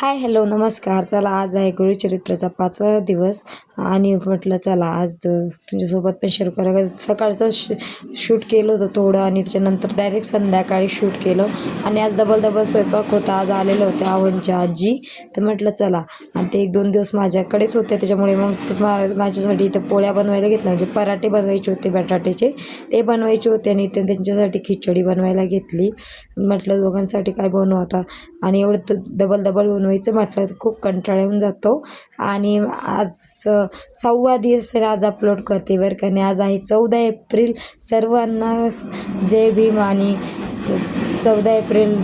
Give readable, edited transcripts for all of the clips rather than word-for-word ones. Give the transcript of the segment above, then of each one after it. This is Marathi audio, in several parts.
हाय हॅलो नमस्कार. चला आज आहे गुरुचरित्राचा 5वा दिवस आणि म्हटलं चला आज तुमच्यासोबत पण शेअर करा. सकाळचं शूट केलं होतं थोडं आणि त्याच्यानंतर डायरेक्ट संध्याकाळी शूट केलं आणि आज डबल स्वयंपाक होता. आज आलेलं होते आवनच्या आजी, तर म्हटलं चला. आणि ते 1-2 दिवस माझ्याकडेच होते, त्याच्यामुळे मग माझ्यासाठी इथं पोळ्या बनवायला घेतल्या, म्हणजे पराठे बनवायचे होते बटाट्याचे, ते बनवायचे होते आणि त्यांच्यासाठी खिचडी बनवायला घेतली. म्हटलं दोघांसाठी काय बनवू आता, आणि एवढं डबल बनवायचं म्हटलं तर खूप कंटाळा येऊन जातो. आणि आज 6वा दिवस आहे, आज अपलोड करते बरं का. आणि आज आहे 14 एप्रिल. सर्वांना जय भीम आणि 14 एप्रिल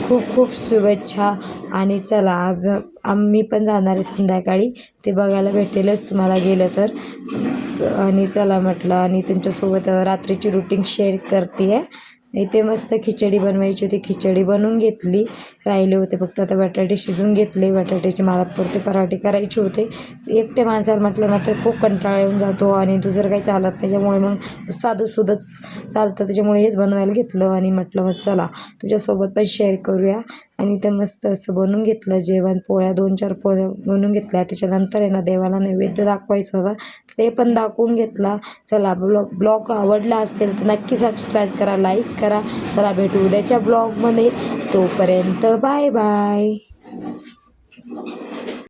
खूप खूप शुभेच्छा. आणि चला आज आम्ही पण जाणार आहे संध्याकाळी, ते बघायला भेटेलच तुम्हाला गेलं तर. आणि चला म्हटलं, आणि तुमच्यासोबत रात्रीची रुटीन शेअर करते आहे. इथे मस्त खिचडी बनवायची होती, खिचडी बनवून घेतली. राहिले होते फक्त आता बटाटे शिजून घेतले. बटाट्याचे मला पुरते पराठे करायचे होते. एकटे माणसाला म्हटलं ना तर खूप कंटाळा येऊन जातो आणि दुसरं काही चालत, त्याच्यामुळे मग साधूसुधंच चालतं, त्याच्यामुळे हेच बनवायला घेतलं. आणि म्हटलं मग चला तुझ्यासोबत पण शेअर करूया. आणि ते मस्त असं बनवून घेतलं जेवण. पोळ्या 2-4 पोळ्या बनवून घेतल्या. त्याच्यानंतर आहे ना देवाला नैवेद्य दाखवायचं होता, ते पण दाखवून घेतला. चला ब्लॉग आवडला असेल तर नक्की सबस्क्राईब करा, लाईक करा. चला भेटू उद्याच्या ब्लॉगमध्ये. तोपर्यंत बाय बाय.